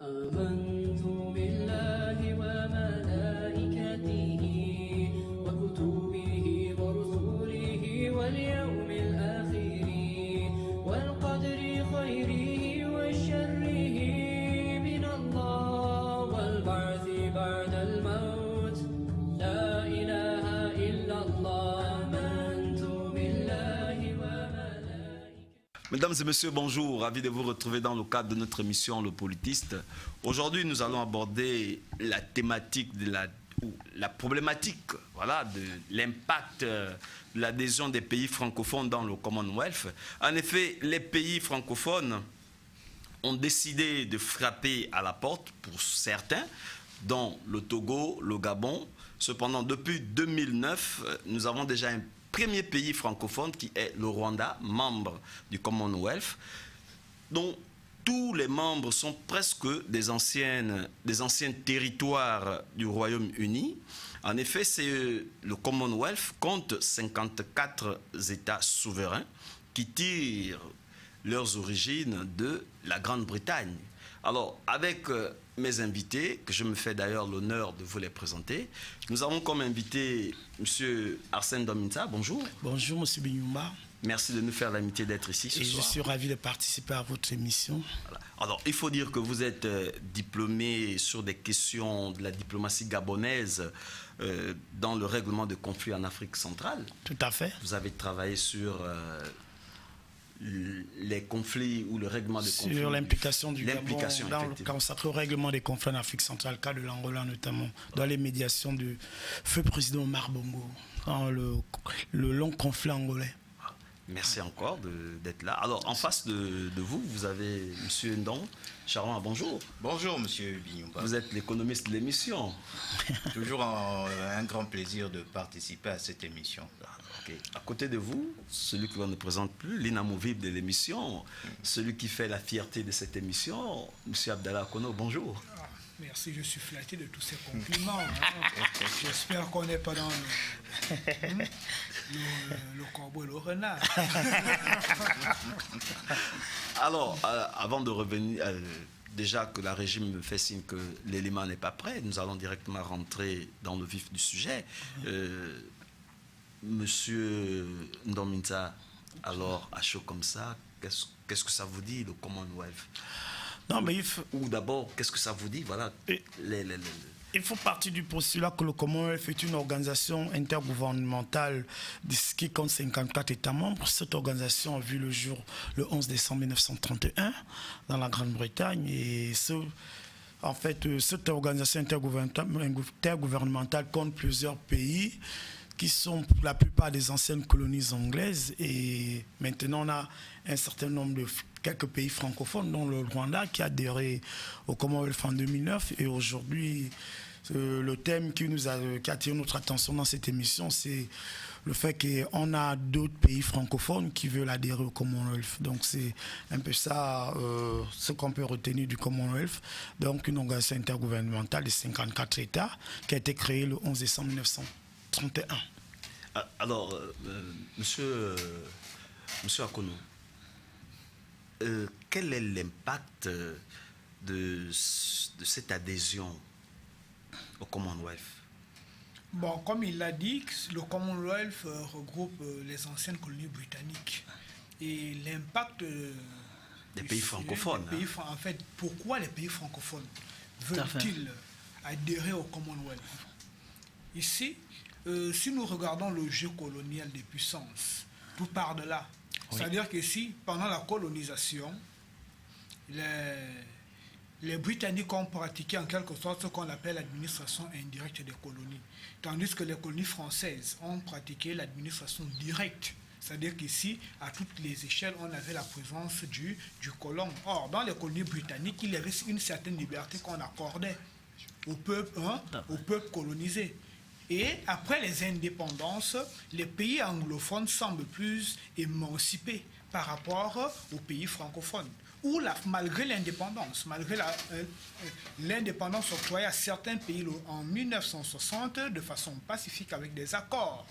آمنت بالله وملائكته وكتبه ورسله واليوم الآخر والقدر خيره وشره من الله والبعث بعد الموت لا إله إلا الله آمنت بالله وملائكته. Mesdames et messieurs, bonjour. Ravi de vous retrouver dans le cadre de notre émission Le Politiste. Aujourd'hui, nous allons aborder la thématique de la problématique, voilà, de l'impact de l'adhésion des pays francophones dans le Commonwealth. En effet, les pays francophones ont décidé de frapper à la porte pour certains, dont le Togo, le Gabon. Cependant, depuis 2009, nous avons déjà un premier pays francophone qui est le Rwanda, membre du Commonwealth, dont tous les membres sont presque des anciens territoires du Royaume-Uni. En effet, le Commonwealth compte 54 États souverains qui tirent leurs origines de la Grande-Bretagne. Alors, avec mes invités, que je me fais d'ailleurs l'honneur de vous les présenter, nous avons comme invité M. Arsène Ndominza. Bonjour. Bonjour, M. Binyumba. Merci de nous faire l'amitié d'être ici ce soir. Je suis ravi de participer à votre émission. Voilà. Alors, il faut dire que vous êtes diplômé sur des questions de la diplomatie gabonaise dans le règlement de conflits en Afrique centrale. Tout à fait. Vous avez travaillé sur les conflits ou le règlement de conflits. Sur l'implication du Gabon dans le consacré au règlement des conflits en Afrique centrale, cas de l'Angola notamment, dans les médiations du feu président Omar Bongo, dans le long conflit angolais. Merci encore d'être là. Alors, en face de vous, vous avez M. Ndong Charron. Bonjour. Bonjour, M. Binyumba. Vous êtes l'économiste de l'émission. Toujours un grand plaisir de participer à cette émission. Okay. À côté de vous, celui que l'on ne présente plus, l'inamovible de l'émission, celui qui fait la fierté de cette émission, M. Abdallah Kono. Bonjour. Merci, je suis flatté de tous ces compliments. J'espère qu'on n'est pas dans le corbeau et le renard. Alors, avant de revenir, déjà que la régime me fait signe que l'élément n'est pas prêt, nous allons directement rentrer dans le vif du sujet. Monsieur Ndominza, alors, à chaud comme ça, qu'est-ce que ça vous dit, le Commonwealth? Non, mais Ou d'abord, qu'est-ce que ça vous dit? Voilà. Il faut partir du postulat que le Commonwealth est une organisation intergouvernementale qui compte 54 États membres. Cette organisation a vu le jour le 11 décembre 1931 dans la Grande-Bretagne. Et en fait, cette organisation intergouvernementale compte plusieurs pays qui sont pour la plupart des anciennes colonies anglaises. Et maintenant, on a un certain nombre de quelques pays francophones, dont le Rwanda, qui a adhéré au Commonwealth en 2009. Et aujourd'hui, le thème qui attire notre attention dans cette émission, c'est le fait qu'on a d'autres pays francophones qui veulent adhérer au Commonwealth. Donc c'est un peu ça ce qu'on peut retenir du Commonwealth. Donc une organisation intergouvernementale de 54 États qui a été créée le 11 décembre 1931. Alors, monsieur Akono, quel est l'impact de cette adhésion au Commonwealth? Bon, comme il l'a dit, le Commonwealth regroupe les anciennes colonies britanniques. Et l'impact des pays francophones. En fait, pourquoi les pays francophones veulent-ils adhérer au Commonwealth? Ici, si nous regardons le jeu colonial des puissances, tout part de là. Oui. C'est-à-dire que si, pendant la colonisation, les Britanniques ont pratiqué en quelque sorte ce qu'on appelle l'administration indirecte des colonies, tandis que les colonies françaises ont pratiqué l'administration directe. C'est-à-dire qu'ici, à toutes les échelles, on avait la présence du colon. Or, dans les colonies britanniques, il y avait une certaine liberté qu'on accordait au peuple colonisé. Et après les indépendances, les pays anglophones semblent plus émancipés par rapport aux pays francophones. Où malgré l'indépendance, l'indépendance octroyée à certains pays en 1960 de façon pacifique avec des accords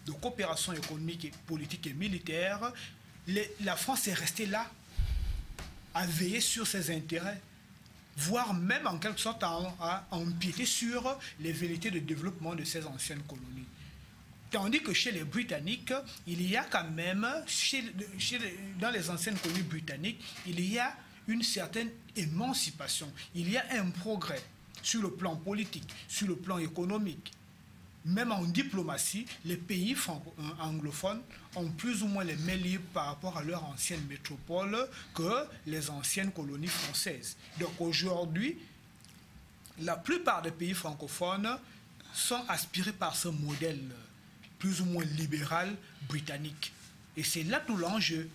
de coopération économique, politique et militaire, la France est restée là à veiller sur ses intérêts. voire même en quelque sorte à empiéter sur les velléités de développement de ces anciennes colonies. Tandis que chez les Britanniques, il y a quand même, dans les anciennes colonies britanniques, il y a une certaine émancipation, il y a un progrès sur le plan politique, sur le plan économique. Même en diplomatie, les pays anglophones ont plus ou moins les mêmes livres par rapport à leur ancienne métropole que les anciennes colonies françaises. Donc aujourd'hui, la plupart des pays francophones sont aspirés par ce modèle plus ou moins libéral britannique. Et c'est là tout l'enjeu.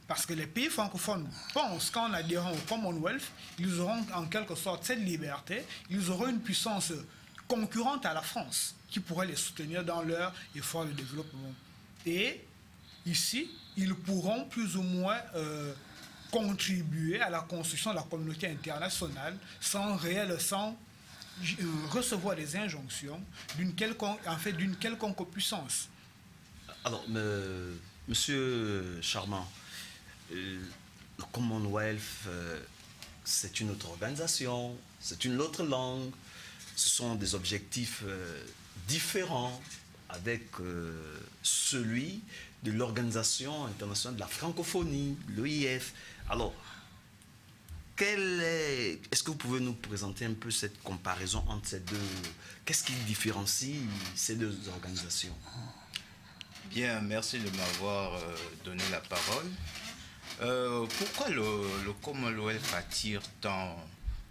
Parce que les pays francophones pensent qu'en adhérant au Commonwealth, ils auront en quelque sorte cette liberté, ils auront une puissance concurrente à la France qui pourrait les soutenir dans leur effort de développement. Et ici, ils pourront plus ou moins contribuer à la construction de la communauté internationale sans recevoir des injonctions d'une quelconque puissance. Alors, Monsieur Charmant, le Commonwealth, c'est une autre organisation, c'est une autre langue, ce sont des objectifs différents avec celui de l'Organisation internationale de la francophonie, l'OIF. Alors, est-ce que vous pouvez nous présenter un peu cette comparaison entre ces deux? Qu'est-ce qui différencie ces deux organisations? Bien, merci de m'avoir donné la parole. Pourquoi le Commonwealth attire tant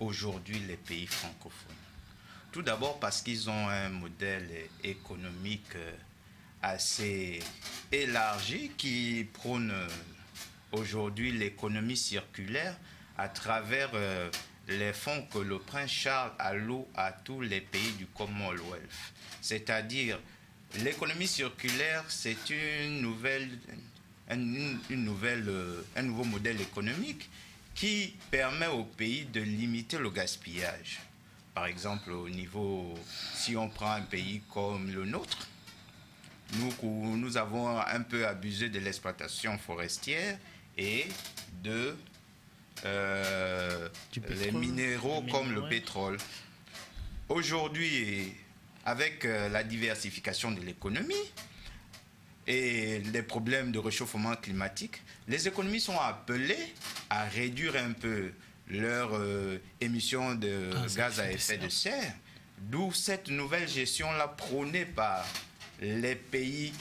aujourd'hui les pays francophones? Tout d'abord parce qu'ils ont un modèle économique assez élargi qui prône aujourd'hui l'économie circulaire à travers les fonds que le prince Charles alloue à tous les pays du Commonwealth. C'est-à-dire, l'économie circulaire, c'est un nouveau modèle économique qui permet aux pays de limiter le gaspillage. Par exemple, si on prend un pays comme le nôtre, nous avons un peu abusé de l'exploitation forestière et les minéraux comme le pétrole. Aujourd'hui, avec la diversification de l'économie et les problèmes de réchauffement climatique, les économies sont appelées à réduire un peu leurs émissions de gaz à effet de serre, d'où cette nouvelle gestion-là prônée par les pays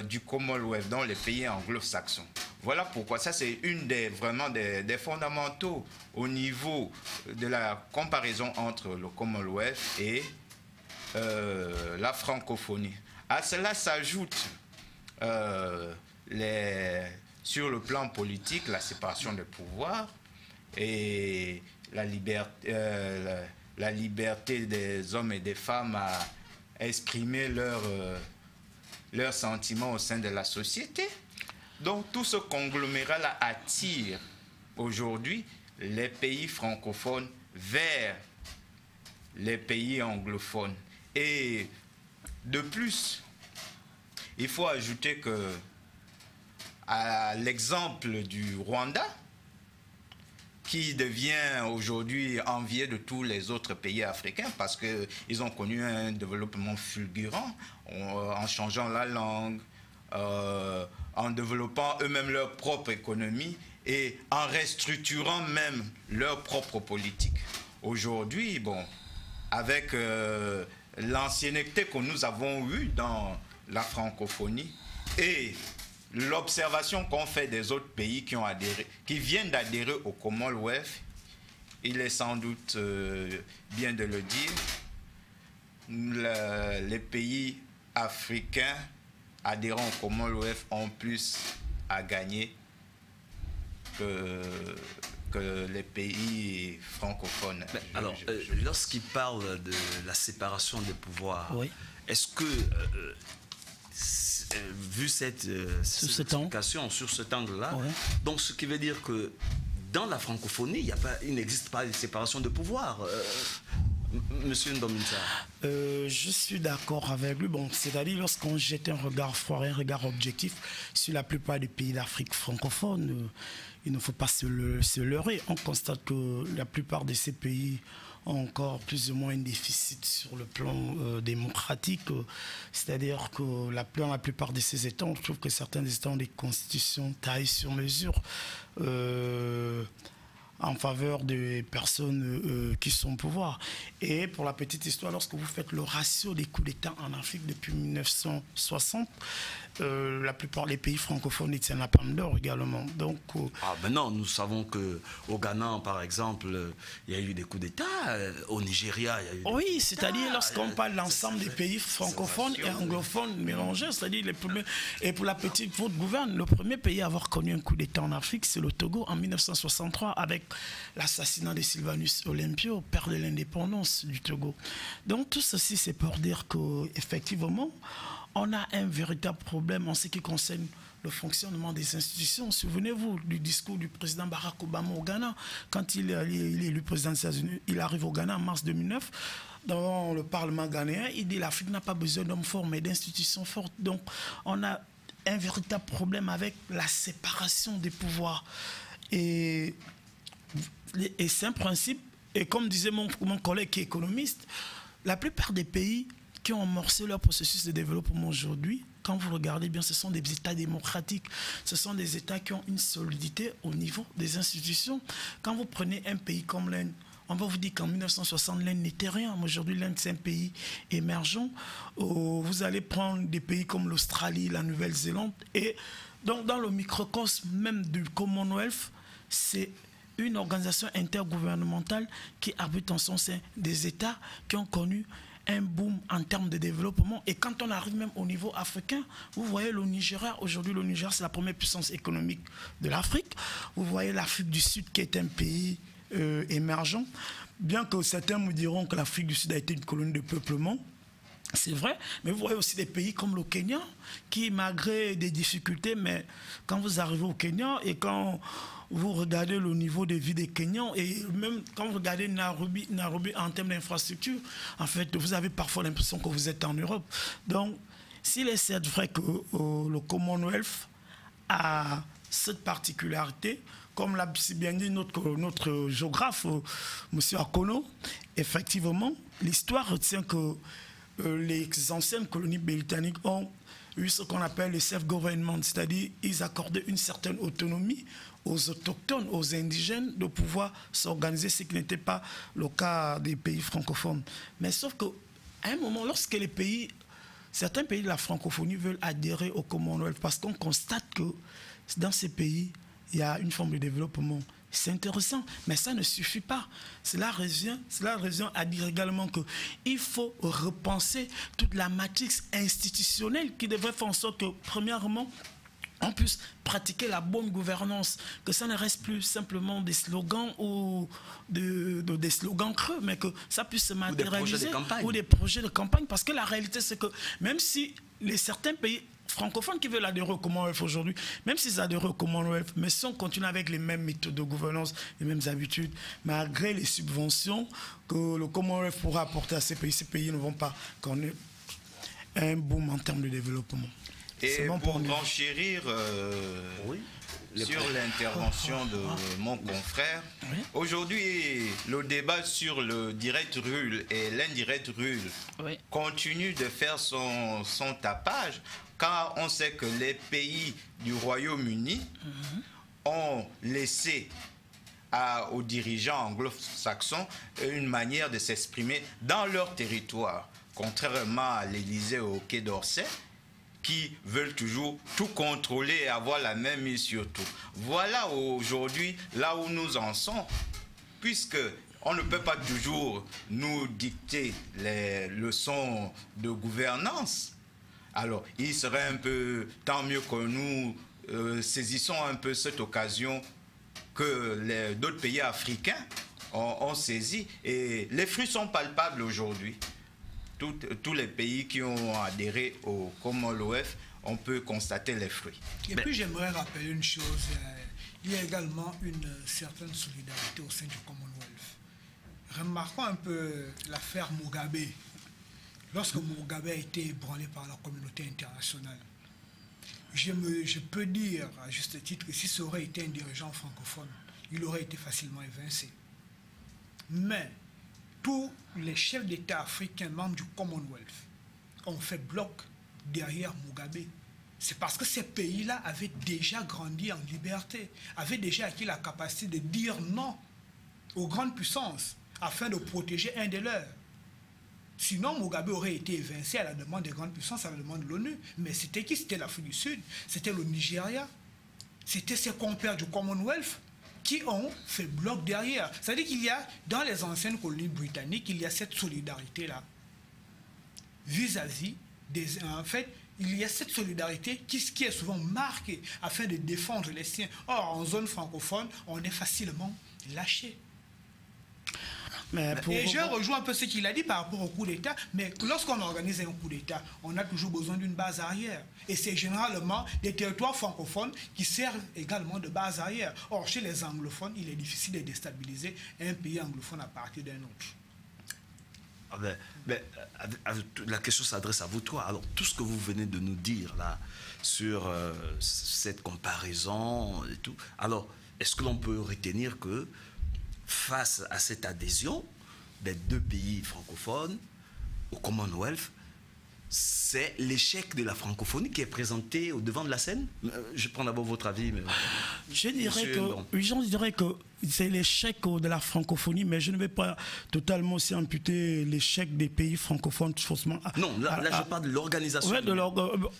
du Commonwealth, dont les pays anglo-saxons. Voilà pourquoi ça c'est vraiment des fondamentaux au niveau de la comparaison entre le Commonwealth et la francophonie. À cela s'ajoute sur le plan politique la séparation des pouvoirs et la liberté des hommes et des femmes à exprimer leurs sentiments au sein de la société. Donc tout ce conglomérat-là attire aujourd'hui les pays francophones vers les pays anglophones. Et de plus, il faut ajouter que, à l'exemple du Rwanda, qui devient aujourd'hui envié de tous les autres pays africains parce qu'ils ont connu un développement fulgurant en changeant la langue, en développant eux-mêmes leur propre économie et en restructurant même leur propre politique. Aujourd'hui, avec l'ancienneté que nous avons eue dans la francophonie et l'observation qu'on fait des autres pays qui viennent d'adhérer au Commonwealth, il est sans doute bien de le dire, les pays africains adhérant au Commonwealth ont plus à gagner que les pays francophones. Alors, lorsqu'il parle de la séparation des pouvoirs, oui. Est-ce que, vu cette explication sur cet angle-là, oui. Donc ce qui veut dire que dans la francophonie, il n'existe pas de séparation de pouvoirs Monsieur Ndominsa. Je suis d'accord avec lui. C'est-à-dire lorsqu'on jette un regard froid, un regard objectif sur la plupart des pays d'Afrique francophone, il ne faut pas se leurrer. On constate que la plupart de ces pays ont encore plus ou moins un déficit sur le plan démocratique. C'est-à-dire que dans la plupart de ces États, on trouve que certains États ont des constitutions taillées sur mesure en faveur des personnes qui sont au pouvoir. Et pour la petite histoire, lorsque vous faites le ratio des coups d'État en Afrique depuis 1960, la plupart des pays francophones y tiennent la palme d'or également. Donc, non, nous savons qu'au Ghana, par exemple, il y a eu des coups d'État. Au Nigeria, il y a eu des coups oui, d'État. c'est-à-dire lorsqu'on parle de l'ensemble des pays francophones et anglophones mélangés, c'est-à-dire les premiers. Et pour la petite, votre gouverne, le premier pays à avoir connu un coup d'État en Afrique, c'est le Togo en 1963 avec l'assassinat de Sylvanus Olympio, père de l'indépendance du Togo. Donc tout ceci, c'est pour dire qu'effectivement, on a un véritable problème en ce qui concerne le fonctionnement des institutions. Souvenez-vous du discours du président Barack Obama au Ghana, quand il est élu président des États-Unis, il arrive au Ghana en mars 2009, dans le Parlement ghanéen, il dit l'Afrique n'a pas besoin d'hommes forts, mais d'institutions fortes. Donc on a un véritable problème avec la séparation des pouvoirs. Et c'est un principe, et comme disait mon collègue qui est économiste, la plupart des pays qui ont amorcé leur processus de développement aujourd'hui, quand vous regardez bien, ce sont des États démocratiques, ce sont des États qui ont une solidité au niveau des institutions. Quand vous prenez un pays comme l'Inde, on va vous dire qu'en 1960, l'Inde n'était rien. Aujourd'hui, l'Inde, c'est un pays émergent. Vous allez prendre des pays comme l'Australie, la Nouvelle-Zélande. Et donc, dans le microcosme même du Commonwealth, c'est une organisation intergouvernementale qui arbitre en son sein des États qui ont connu un boom en termes de développement. Et quand on arrive même au niveau africain, vous voyez le Nigeria. Aujourd'hui, le Nigeria, c'est la première puissance économique de l'Afrique. Vous voyez l'Afrique du Sud qui est un pays émergent. Bien que certains me diront que l'Afrique du Sud a été une colonie de peuplement, c'est vrai, mais vous voyez aussi des pays comme le Kenya, qui malgré des difficultés, mais quand vous arrivez au Kenya et quand vous regardez le niveau de vie des Kenyans, et même quand vous regardez Nairobi en termes d'infrastructure, en fait, vous avez parfois l'impression que vous êtes en Europe. Donc, s'il est certes vrai que le Commonwealth a cette particularité, comme l'a si bien dit notre géographe, M. Akono, effectivement, l'histoire retient que les anciennes colonies britanniques ont eu ce qu'on appelle le self-government, c'est-à-dire ils accordaient une certaine autonomie aux autochtones, aux indigènes, de pouvoir s'organiser, ce qui n'était pas le cas des pays francophones. Mais sauf qu'à un moment, lorsque certains pays de la francophonie veulent adhérer au Commonwealth, parce qu'on constate que dans ces pays, il y a une forme de développement. C'est intéressant, mais ça ne suffit pas. Cela revient à dire également qu'il faut repenser toute la matrice institutionnelle qui devrait faire en sorte que, premièrement, on puisse pratiquer la bonne gouvernance, que ça ne reste plus simplement des slogans ou des slogans creux, mais que ça puisse se matérialiser ou des projets de campagne. Parce que la réalité, c'est que même si certains pays francophones qui veulent adhérer au Commonwealth aujourd'hui, même s'ils adhèrent au Commonwealth, mais si on continue avec les mêmes méthodes de gouvernance, les mêmes habitudes, malgré les subventions que le Commonwealth pourra apporter à ces pays ne vont pas connaître un boom en termes de développement. Et bon pour renchérir sur l'intervention de mon confrère, aujourd'hui, le débat sur le direct rule et l'indirect rule continue de faire son tapage, car on sait que les pays du Royaume-Uni ont laissé aux dirigeants anglo-saxons une manière de s'exprimer dans leur territoire, contrairement à l'Élysée au Quai d'Orsay, qui veulent toujours tout contrôler et avoir la même mise sur tout. Voilà aujourd'hui là où nous en sommes, puisque on ne peut pas toujours nous dicter les leçons de gouvernance. Alors, il serait un peu tant mieux que nous saisissons un peu cette occasion que d'autres pays africains ont saisi. Et les fruits sont palpables aujourd'hui. Tous les pays qui ont adhéré au Commonwealth, on peut constater les fruits. Et puis j'aimerais rappeler une chose, il y a également une certaine solidarité au sein du Commonwealth. Remarquons un peu l'affaire Mugabe. Lorsque Mugabe a été ébranlé par la communauté internationale, je peux dire à juste titre que si ça aurait été un dirigeant francophone, il aurait été facilement évincé. Mais tous les chefs d'État africains membres du Commonwealth ont fait bloc derrière Mugabe. C'est parce que ces pays-là avaient déjà grandi en liberté, avaient déjà acquis la capacité de dire non aux grandes puissances afin de protéger un des leurs. Sinon, Mugabe aurait été évincé à la demande des grandes puissances, à la demande de l'ONU. Mais c'était qui? C'était l'Afrique du Sud, c'était le Nigeria, c'était ses compères du Commonwealth qui ont fait bloc derrière. C'est-à-dire qu'il y a, dans les anciennes colonies britanniques, il y a cette solidarité-là vis-à-vis des... En fait, il y a cette solidarité qui est souvent marquée afin de défendre les siens. Or, en zone francophone, on est facilement lâché. Et je rejoins un peu ce qu'il a dit par rapport au coup d'État, mais lorsqu'on organise un coup d'État, on a toujours besoin d'une base arrière. Et c'est généralement des territoires francophones qui servent également de base arrière. Or, chez les anglophones, il est difficile de déstabiliser un pays anglophone à partir d'un autre. La question s'adresse à vous trois. Alors, tout ce que vous venez de nous dire là, sur cette comparaison et tout, alors, est-ce que l'on peut retenir que face à cette adhésion des deux pays francophones au Commonwealth, c'est l'échec de la francophonie qui est présenté au devant de la scène? Je prends d'abord votre avis. Mais... Je dirais que c'est l'échec de la francophonie, mais je ne vais pas totalement aussi imputer l'échec des pays francophones faussement. Non, là je parle de l'organisation.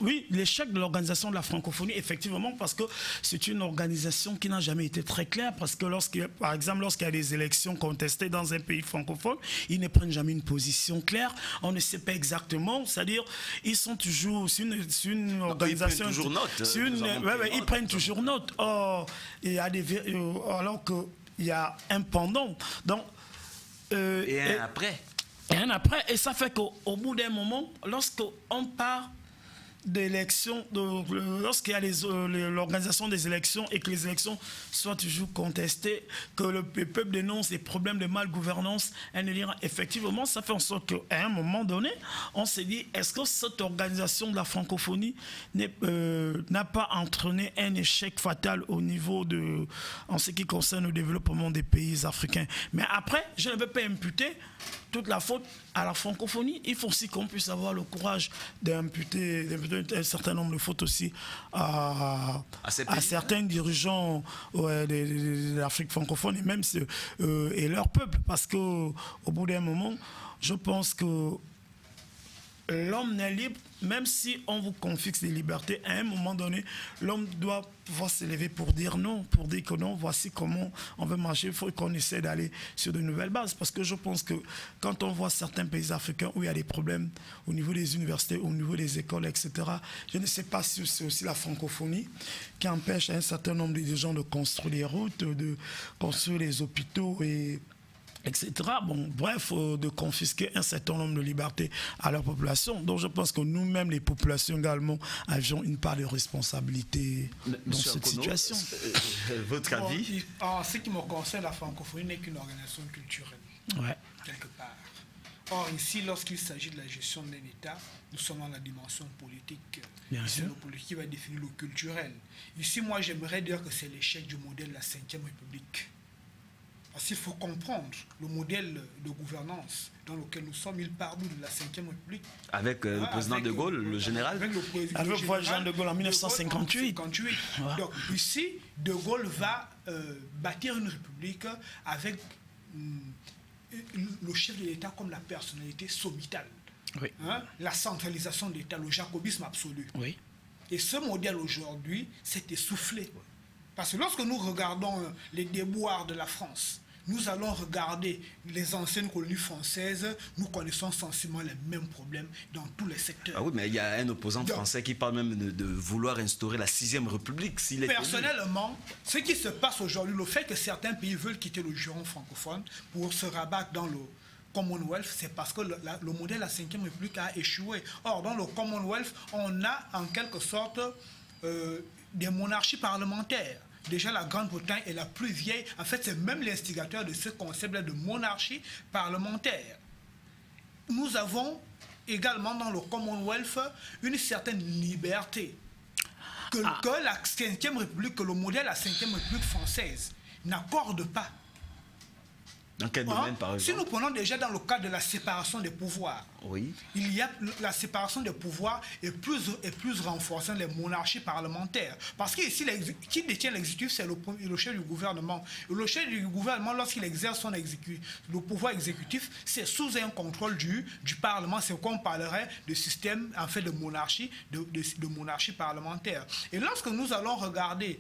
Oui, l'échec de l'organisation de la francophonie, effectivement, parce que c'est une organisation qui n'a jamais été très claire, parce que par exemple, lorsqu'il y a des élections contestées dans un pays francophone, ils ne prennent jamais une position claire, on ne sait pas exactement, c'est-à-dire, ils sont toujours sur une organisation... Ils prennent toujours note. Ils prennent toujours note. Or, il y a alors que il y a un pendant. Donc, et un après. Et un après. Et ça fait qu'au bout d'un moment, lorsqu'on part d'élections, lorsqu'il y a l'organisation des élections et que les élections soient toujours contestées, que le peuple dénonce les problèmes de malgouvernance, effectivement, ça fait en sorte qu'à un moment donné, on s'est dit, est-ce que cette organisation de la francophonie n'a pas entraîné un échec fatal au niveau en ce qui concerne le développement des pays africains? Mais après, je ne vais pas imputer toute la faute à la francophonie. Il faut aussi qu'on puisse avoir le courage d'imputer un certain nombre de fautes aussi à certains dirigeants de l'Afrique francophone et même et leur peuple. Parce qu'au bout d'un moment, je pense que l'homme n'est libre, même si on vous confie des libertés, à un moment donné, l'homme doit pouvoir s'élever pour dire non, pour dire que non, voici comment on veut marcher, il faut qu'on essaie d'aller sur de nouvelles bases. Parce que je pense que quand on voit certains pays africains où il y a des problèmes au niveau des universités, au niveau des écoles, etc., je ne sais pas si c'est aussi la francophonie qui empêche un certain nombre de gens de construire des routes, de construire les hôpitaux etc. Bon, bref, de confisquer un certain nombre de libertés à leur population. Donc je pense que nous-mêmes, les populations également, avions une part de responsabilité dans cette situation. Votre avis? En ce qui me concerne, la francophonie n'est qu'une organisation culturelle, quelque part. Or, ici, lorsqu'il s'agit de la gestion d'un État, nous sommes dans la dimension politique. C'est le politique qui va définir le culturel. Ici, moi, j'aimerais dire que c'est l'échec du modèle de la Ve République. Parce qu'il faut comprendre le modèle de gouvernance dans lequel nous sommes. Il part de la Ve République. Avec le président de Gaulle, le général. Avec le président Jean de Gaulle en 1958. Donc ici, de Gaulle va bâtir une république avec le chef de l'État comme la personnalité sommitale. Oui. La centralisation de l'État, le jacobisme absolu. Oui. Et ce modèle aujourd'hui s'est essoufflé. Parce que lorsque nous regardons les déboires de la France, nous allons regarder les anciennes colonies françaises, nous connaissons sensiblement les mêmes problèmes dans tous les secteurs. Ah oui, mais il y a un opposant français qui parle même de vouloir instaurer la 6e République. Personnellement, ce qui se passe aujourd'hui, le fait que certains pays veulent quitter le giron francophone pour se rabattre dans le Commonwealth, c'est parce que le modèle de la 5e République a échoué. Or, dans le Commonwealth, on a en quelque sorte des monarchies parlementaires. Déjà, la Grande-Bretagne est la plus vieille. En fait, c'est même l'instigateur de ce concept-là de monarchie parlementaire. Nous avons également dans le Commonwealth une certaine liberté. que la 5e République, que le modèle de la 5e République française n'accorde pas. Dans quel domaine, par exemple? Si nous prenons déjà dans le cadre de la séparation des pouvoirs, oui. Il y a la séparation des pouvoirs est plus renforcée dans les monarchies parlementaires. Parce que ici, qui détient l'exécutif, c'est le chef du gouvernement. Et le chef du gouvernement, lorsqu'il exerce le pouvoir exécutif, c'est sous un contrôle du Parlement. C'est qu'on parlerait de système en fait de monarchie, de monarchie parlementaire. Et lorsque nous allons regarder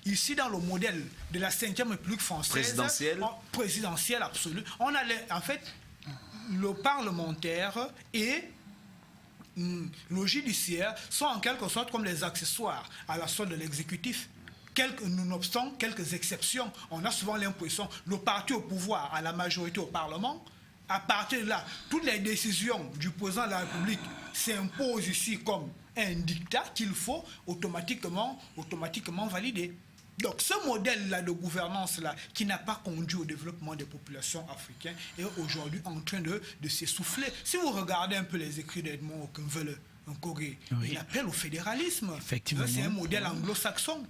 ici dans le modèle de la 5e République française, présidentielle absolue, on a en fait le parlementaire et le judiciaire sont en quelque sorte comme les accessoires à la solde de l'exécutif. Nonobstant quelques exceptions, on a souvent l'impression le parti au pouvoir a la majorité au Parlement. À partir de là, toutes les décisions du président de la République s'imposent ici comme un dictat qu'il faut automatiquement valider. Donc ce modèle-là de gouvernance-là, qui n'a pas conduit au développement des populations africaines, est aujourd'hui en train de s'essouffler. Si vous regardez un peu les écrits d'Edmond Okenvele, il appelle au fédéralisme. C'est un modèle anglo-saxon.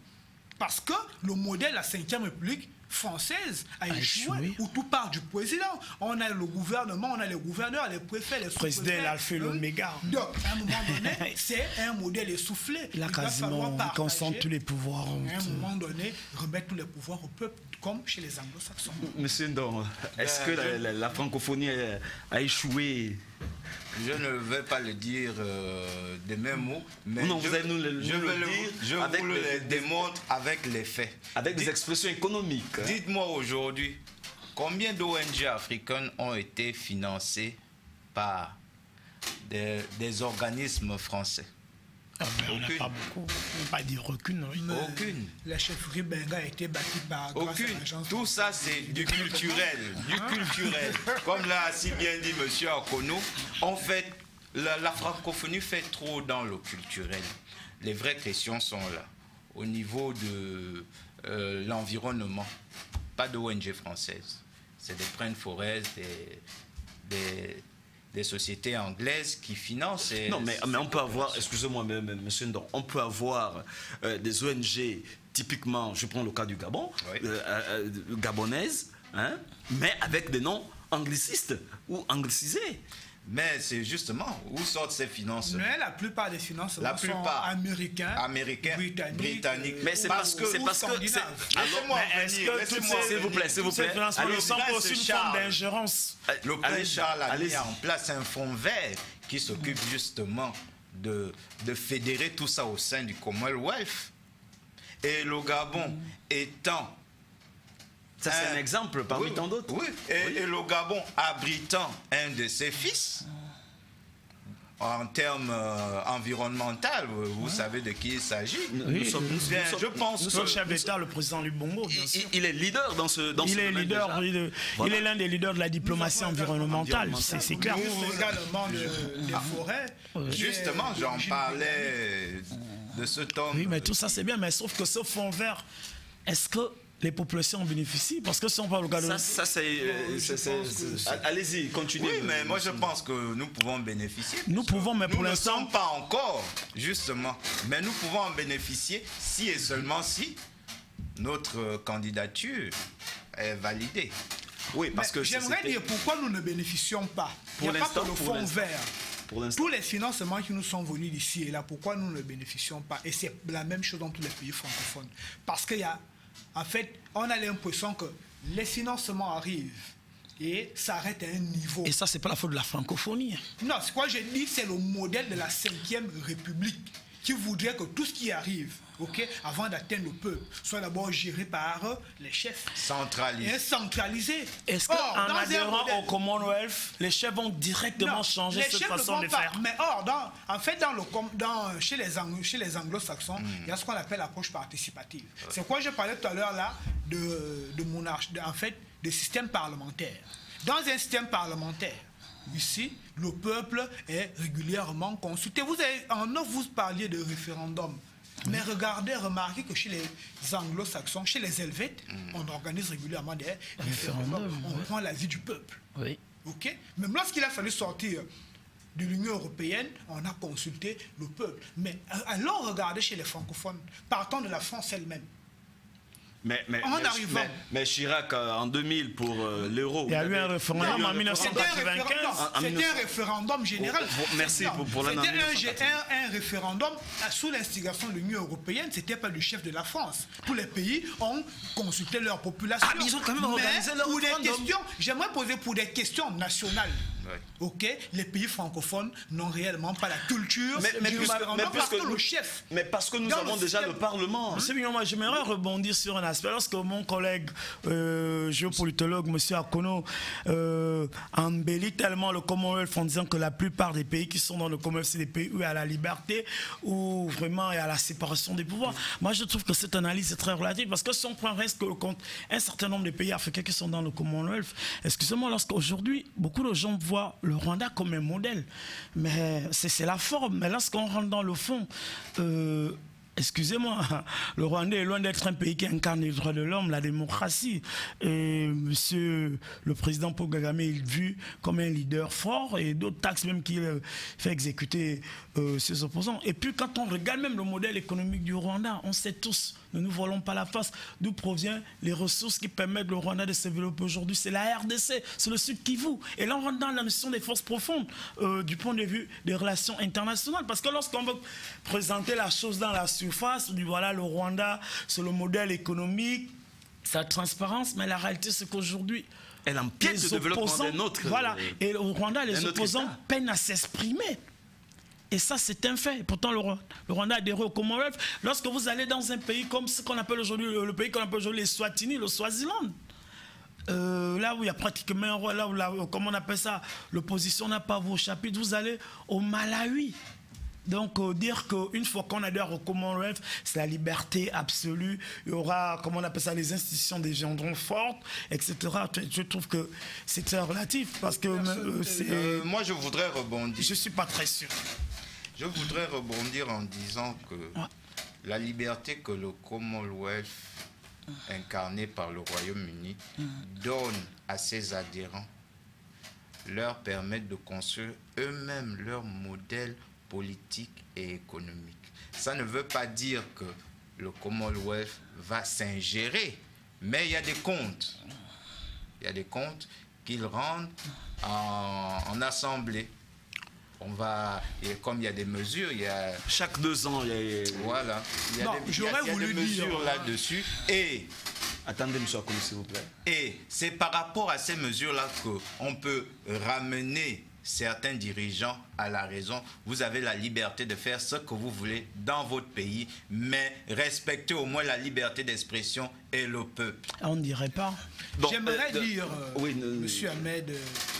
Parce que le modèle de la 5e République française a échoué, où tout part du président. On a le gouvernement, on a les gouverneurs, les préfets, les sous-préfets. Président l'alpha et l'oméga. Donc, à un moment donné, c'est un modèle essoufflé. Il a quasiment concentré tous les pouvoirs. À un moment donné, remettre tous les pouvoirs au peuple, comme chez les anglo-saxons. Monsieur Ndong, est-ce que la francophonie a échoué? Je ne vais pas le dire de mêmes mots, mais non, vous allez nous le dire. Je vous le démontre avec les faits. Avec des expressions économiques. Dites-moi aujourd'hui, combien d'ONG africaines ont été financées par des organismes français? On n'a pas beaucoup, on n'a pas dit aucune. Oui. Aucune. La chefferie Benga a été bâtie par aucune. Tout ça, c'est du culturel. Du culturel. Comme l'a si bien dit M. Akono, en fait, la francophonie fait trop dans le culturel. Les vraies questions sont là. Au niveau de l'environnement, pas d'ONG française. C'est des Prennes Forêts, des sociétés anglaises qui financent. Non, mais on peut avoir, excusez-moi, monsieur Ndong, on peut avoir des ONG, typiquement, je prends le cas du Gabon, oui. Gabonaises, hein, mais avec des noms anglicistes ou anglicisés. Mais c'est justement où sortent ces finances. Mais la plupart des finances sont américains, britanniques. Mais c'est parce que laissez-moi venir. S'il vous plaît. Alors, sans aussi une forme d'ingérence. Le prince Charles a mis en place un fonds vert qui s'occupe justement de fédérer tout ça au sein du Commonwealth. Et le Gabon étant... Ça, c'est un exemple parmi tant d'autres. Oui, et le Gabon abritant un de ses fils, en termes environnementaux, vous savez de qui il s'agit. Je pense que le chef d'État, le président Lubongo, bien sûr. Il est leader dans ce il est leader, il est l'un des leaders de la diplomatie environnementale, c'est clair. Nous également des forêts. Justement, j'en parlais de ce temps. Oui, mais tout ça c'est bien, mais sauf que ce fonds vert, est-ce que les populations en bénéficient? Parce que si on parle au cas de... Ça, c'est... Allez-y, continuez. Oui, mais moi je pense que nous pouvons bénéficier. Nous pouvons, mais pour l'instant... Nous ne sommes pas encore, justement. Mais nous pouvons en bénéficier si et seulement si notre candidature est validée. Oui, parce que... J'aimerais dire pourquoi nous ne bénéficions pas. Il n'y a pas que le fonds vert. Tous les financements qui nous sont venus d'ici et là, pourquoi nous ne bénéficions pas? Et c'est la même chose dans tous les pays francophones. Parce qu'il y a... En fait, on a l'impression que les financements arrivent et s'arrêtent à un niveau. Et ça, c'est pas la faute de la francophonie. Non, ce que j'ai dit, c'est le modèle de la 5e République qui voudrait que tout ce qui arrive, avant d'atteindre le peuple, soit d'abord géré par les chefs. Centralisé. Est-ce qu'en adhérant au Commonwealth, les chefs vont directement changer cette façon de faire? Mais chez les anglo-saxons, il y a ce qu'on appelle l'approche participative. C'est quoi je parlais tout à l'heure là de monarchie, de système parlementaire. Dans un système parlementaire, ici, le peuple est régulièrement consulté. Vous parliez de référendum. Mais remarquez que chez les anglo-saxons, chez les Helvètes, on organise régulièrement des référendums. On prend l'avis du peuple. Oui. Même lorsqu'il a fallu sortir de l'Union européenne, on a consulté le peuple. Mais allons regarder chez les francophones, partant de la France elle-même. Mais Chirac, en 2000, pour l'euro... Il y a eu un référendum en 1995. C'était un référendum général. Merci pour l'analyse. C'était un référendum sous l'instigation de l'Union européenne. Ce n'était pas le chef de la France. Tous les pays ont consulté leur population. Mais ils ont quand même organisé leur référendum. J'aimerais poser pour des questions nationales. Ouais. Ok, les pays francophones n'ont réellement pas la culture du référendum parce que le chef. Mais parce que nous avons déjà le Parlement. C'est bien, moi j'aimerais rebondir sur un aspect. Lorsque mon collègue géopolitologue, M. Akono, embellit tellement le Commonwealth en disant que la plupart des pays qui sont dans le Commonwealth, c'est des pays où il y a la liberté, où vraiment il y a la séparation des pouvoirs. Moi je trouve que cette analyse est très relative parce que si on prend reste le compte un certain nombre de pays africains qui sont dans le Commonwealth, excusez-moi, lorsqu'aujourd'hui beaucoup de gens voient le Rwanda comme un modèle, mais c'est la forme. Mais lorsqu'on rentre dans le fond, excusez-moi, le Rwanda est loin d'être un pays qui incarne les droits de l'homme, la démocratie. Et monsieur le président Paul Kagame est vu comme un leader fort et d'autres taxes même qu'il fait exécuter ses opposants. Et puis quand on regarde même le modèle économique du Rwanda, on sait tous, ne nous voilons pas la face, d'où proviennent les ressources qui permettent au Rwanda de se développer aujourd'hui. C'est la RDC, c'est le Sud Kivu. Et là on rentre dans la notion des forces profondes du point de vue des relations internationales. Parce que lorsqu'on veut présenter la chose dans la surface, on dit voilà le Rwanda, c'est le modèle économique, sa transparence, mais la réalité c'est qu'aujourd'hui, elle empiète le développement des nôtres. Voilà, et au Rwanda, les opposants peinent à s'exprimer. Et ça, c'est un fait. Pourtant, le Rwanda a adhéré au Commonwealth. Lorsque vous allez dans un pays comme ce qu'on appelle aujourd'hui, le pays qu'on appelle aujourd'hui les Swatini, le Swaziland, là où il y a pratiquement, là où comment on appelle ça, l'opposition n'a pas vos chapitres, vous allez au Malawi. Donc, dire qu'une fois qu'on adhère au Commonwealth, c'est la liberté absolue. Il y aura, comment on appelle ça, les institutions deviendront fortes, etc. Je trouve que c'est très relatif parce que moi, je voudrais rebondir. Je ne suis pas très sûr. Je voudrais rebondir en disant que la liberté que le Commonwealth, incarné par le Royaume-Uni, donne à ses adhérents, leur permet de construire eux-mêmes leur modèle politique et économique. Ça ne veut pas dire que le Commonwealth va s'ingérer, mais il y a des comptes. Il y a des comptes qu'ils rendent en assemblée. On va, et comme il y a des mesures, il y a... Chaque 2 ans, il y a... Voilà. Il y a des mesures là-dessus. Et... Attendez, monsieur Akono, s'il vous plaît. Et c'est par rapport à ces mesures-là qu'on peut ramener certains dirigeants à la raison. Vous avez la liberté de faire ce que vous voulez dans votre pays, mais respectez au moins la liberté d'expression et le peuple. On ne dirait pas. Bon, j'aimerais dire, monsieur Ahmed,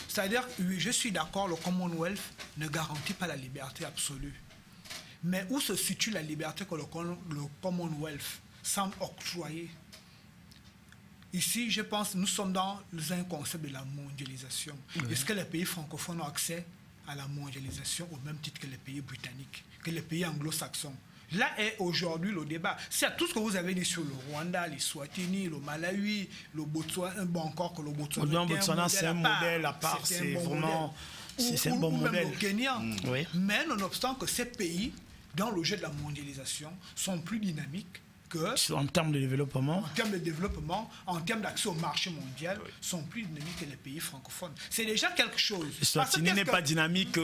c'est-à-dire, je suis d'accord, le Commonwealth ne garantit pas la liberté absolue. Mais où se situe la liberté que le Commonwealth semble octroyer? Ici, je pense que nous sommes dans un concept de la mondialisation. Est-ce que les pays francophones ont accès à la mondialisation au même titre que les pays britanniques, que les pays anglo-saxons? Là est aujourd'hui le débat. C'est tout ce que vous avez dit sur le Rwanda, les Swatini, le Malawi, le Botswana, bon encore que le Botswana, c'est un modèle à part, c'est vraiment un bon modèle. Même le Kenya. Mais nonobstant que ces pays, dans le jeu de la mondialisation, sont plus dynamiques en termes de développement. En termes de développement, en termes d'accès au marché mondial, sont plus dynamiques que les pays francophones. C'est déjà quelque chose. Le Swatini n'est pas dynamique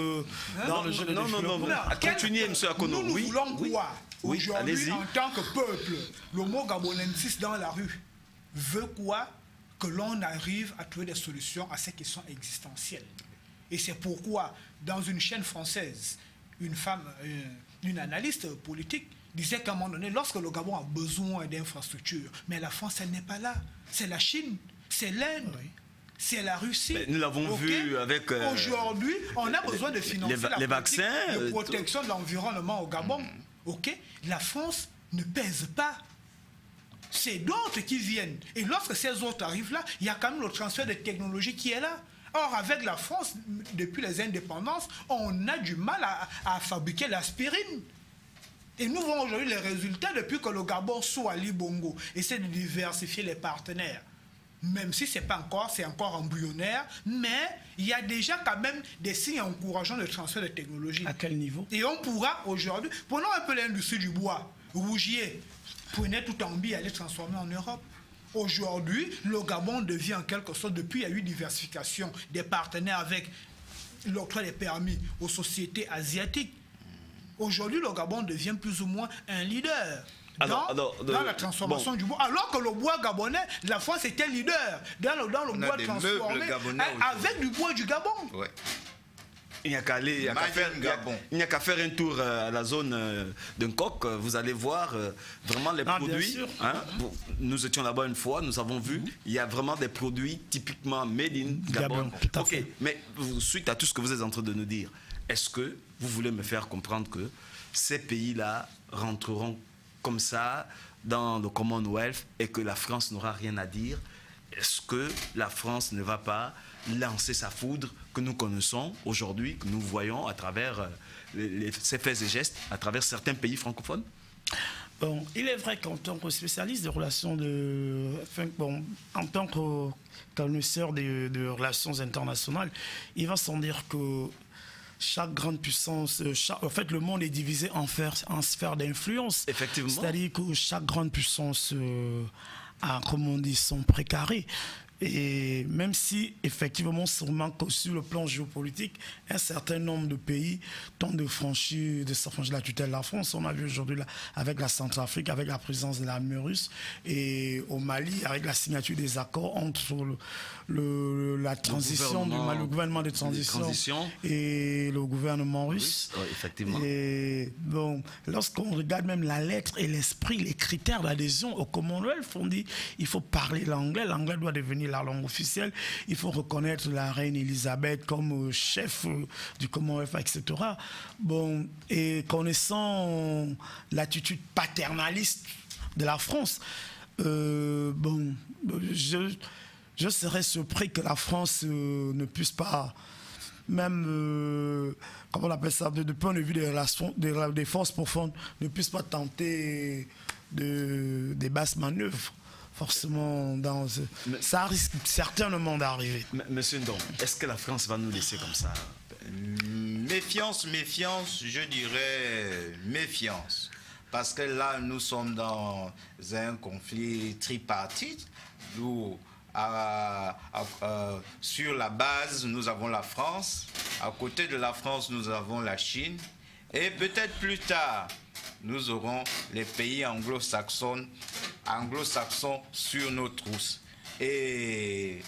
dans le jeu de développement. Non. Continuez, M. Akono. Nous voulons quoi aujourd'hui en tant que peuple? Le mot gabonensis dans la rue veut quoi? Que l'on arrive à trouver des solutions à ces questions existentielles. Et c'est pourquoi, dans une chaîne française, une femme, une analyste politique, disait qu'à un moment donné, lorsque le Gabon a besoin d'infrastructures, mais la France, elle n'est pas là. C'est la Chine, c'est l'Inde, c'est la Russie. Mais nous l'avons vu avec... Aujourd'hui, on a besoin de financer les vaccins, de protection de l'environnement au Gabon. La France ne pèse pas. C'est d'autres qui viennent. Et lorsque ces autres arrivent là, il y a quand même le transfert de technologie qui est là. Or, avec la France, depuis les indépendances, on a du mal à fabriquer l'aspirine. Et nous voyons aujourd'hui les résultats depuis que le Gabon soit Ali Bongo essaie de diversifier les partenaires. même si c'est encore embryonnaire, mais il y a déjà quand même des signes encourageants de transfert de technologie. À quel niveau? Et on pourra aujourd'hui, prenons un peu l'industrie du bois. Rougier prenait tout en billes et allait transformer en Europe. Aujourd'hui, le Gabon devient en quelque sorte, depuis il y a eu diversification des partenaires avec l'octroi des permis aux sociétés asiatiques. Aujourd'hui, le Gabon devient plus ou moins un leader. Dans la transformation du bois. Alors que le bois gabonais, la France était leader dans le bois transformé avec du bois du Gabon. Ouais. Il n'y a qu'à faire un tour à la zone d'un coq. Vous allez voir vraiment les produits. Hein, nous étions là-bas une fois, nous avons vu. Il y a vraiment des produits typiquement made in Gabon. Ok, mais suite à tout ce que vous êtes en train de nous dire, est-ce que vous voulez me faire comprendre que ces pays-là rentreront comme ça dans le Commonwealth et que la France n'aura rien à dire? Est-ce que la France ne va pas lancer sa foudre que nous connaissons aujourd'hui, que nous voyons à travers ces faits et gestes, à travers certains pays francophones? Bon, il est vrai qu'en tant que spécialiste de relations en tant que connaisseur de relations internationales, il va sans dire que chaque grande puissance, en fait, le monde est divisé en sphères d'influence. Effectivement. C'est-à-dire que chaque grande puissance a, comme on dit, son précaré. Et même si, effectivement, sûrement que sur le plan géopolitique, un certain nombre de pays tentent de s'affranchir la tutelle de la France. On a vu aujourd'hui avec la Centrafrique, avec la présence de l'armée russe, et au Mali, avec la signature des accords entre la transition le gouvernement de transition et le gouvernement russe. Oui, effectivement. Et bon, lorsqu'on regarde même la lettre et l'esprit, les critères d'adhésion au Commonwealth, on dit il faut parler l'anglais. L'anglais doit devenir la langue officielle. Il faut reconnaître la reine Elisabeth comme chef du Commonwealth, etc. Bon, et connaissant l'attitude paternaliste de la France, bon, je serais surpris que la France ne puisse pas, même, comment on appelle ça, de point de vue des relations, des forces profondes, ne puisse pas tenter des basses manœuvres. Forcément, ça risque certainement d'arriver. Monsieur Ndong, est-ce que la France va nous laisser comme ça? Méfiance, je dirais méfiance. Parce que là, nous sommes dans un conflit tripartite où sur la base, nous avons la France. À côté de la France, nous avons la Chine. Et peut-être plus tard, nous aurons les pays anglo-saxons sur nos trousses. Et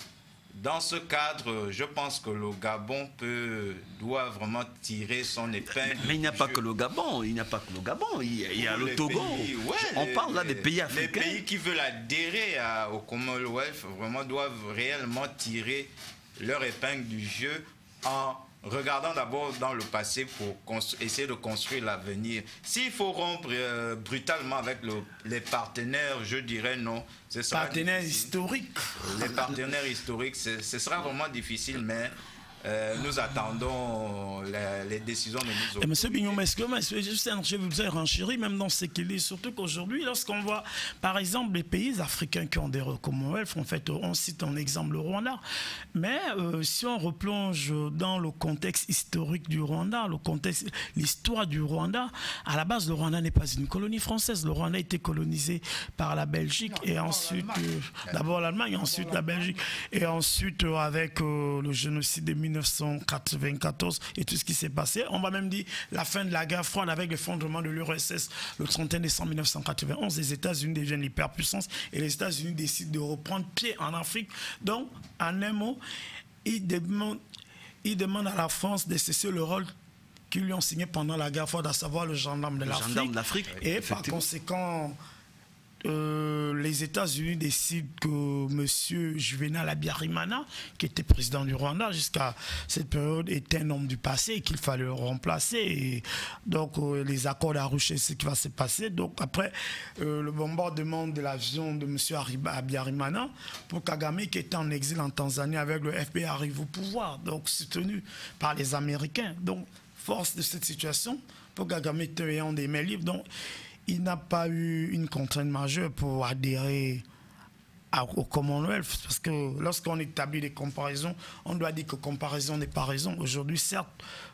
dans ce cadre, je pense que le Gabon doit vraiment tirer son épingle. Mais il n'y a pas que le Gabon, il y a le Togo. On parle là des pays africains. Les pays qui veulent adhérer au Commonwealth vraiment doivent réellement tirer leur épingle du jeu en regardant d'abord dans le passé pour essayer de construire l'avenir. S'il faut rompre brutalement avec les partenaires, je dirais non. Partenaires historiques. Les partenaires historiques, ce sera vraiment difficile, mais nous attendons les décisions de nos opposants. Monsieur Bignon, je vous ai renchéri même dans ce qu'il est, surtout qu'aujourd'hui, lorsqu'on voit, par exemple, les pays africains qui ont des Commonwealth, en fait, on cite en exemple le Rwanda, mais si on replonge dans le contexte historique du Rwanda, l'histoire du Rwanda, à la base, le Rwanda n'est pas une colonie française. Le Rwanda a été colonisé par la Belgique et ensuite, d'abord l'Allemagne, ensuite la Belgique, et ensuite avec le génocide de 1994 et tout ce qui s'est passé. On va même dire la fin de la guerre froide avec l'effondrement de l'URSS le 31 décembre 1991. Les États-Unis deviennent l'hyperpuissance et les États-Unis décident de reprendre pied en Afrique. Donc, en un mot, ils demandent à la France de cesser le rôle qu'ils lui ont signé pendant la guerre froide, à savoir le gendarme de l'Afrique. Et par conséquent, les États-Unis décident que M. Juvenal Habyarimana, qui était président du Rwanda jusqu'à cette période, était un homme du passé et qu'il fallait le remplacer. Et donc, les accords d'Arusha, c'est ce qui va se passer. Donc, après le bombardement de l'avion de M. Habyarimana, pour Kagame, qui était en exil en Tanzanie avec le FBI, arrive au pouvoir, donc soutenu par les Américains. Donc, force de cette situation, pour Kagame ayant des mains libres. Donc, il n'a pas eu une contrainte majeure pour adhérer au Commonwealth, parce que lorsqu'on établit des comparaisons, on doit dire que comparaison n'est pas raison. Aujourd'hui, certes,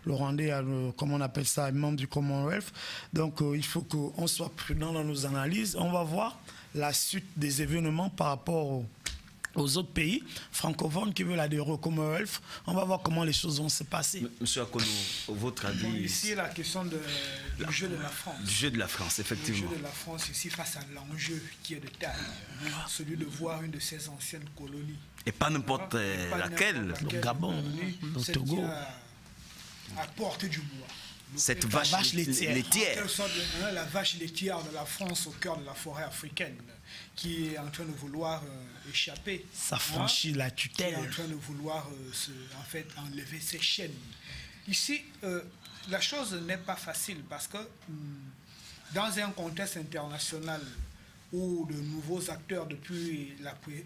le Rwandais a comment on appelle ça, un membre du Commonwealth, donc il faut qu'on soit prudent dans nos analyses. On va voir la suite des événements par rapport aux autres pays francophones qui veulent adhérer au Commonwealth. On va voir comment les choses vont se passer. Monsieur Akolo, votre avis? Bon, ici, la question du jeu de la France. Du jeu de la France, effectivement. Le jeu de la France ici face à l'enjeu qui est de taille, celui de voir une de ses anciennes colonies. Et pas n'importe laquelle. Le Gabon, le Togo. À portée du bois. Cette vache laitière. La vache laitière de la France au cœur de la forêt africaine, qui est en train de vouloir échapper. Ça franchit la tutelle. Qui est en train de vouloir enlever ses chaînes. Ici, la chose n'est pas facile parce que dans un contexte international où de nouveaux acteurs depuis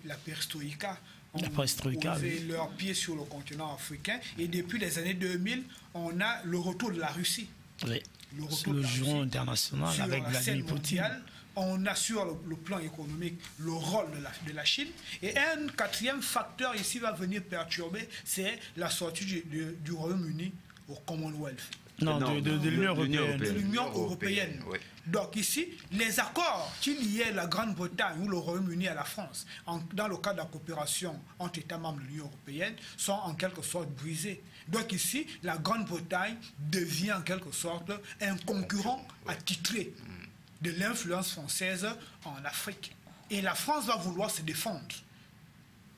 la perestroïka ont posé leurs pieds sur le continent africain, et depuis les années 2000, on a le retour de la Russie. Oui. Le juron international avec Vladimir Poutine. On assure le plan économique, le rôle de la Chine. Et un quatrième facteur ici va venir perturber, c'est la sortie du Royaume-Uni au Commonwealth. Non, de l'Union européenne. De l'Union européenne. Oui. Donc ici, les accords qui liaient la Grande-Bretagne ou le Royaume-Uni à la France, dans le cadre de la coopération entre États membres de l'Union européenne, sont en quelque sorte brisés. Donc ici, la Grande-Bretagne devient en quelque sorte un concurrent attitré de l'influence française en Afrique. Et la France va vouloir se défendre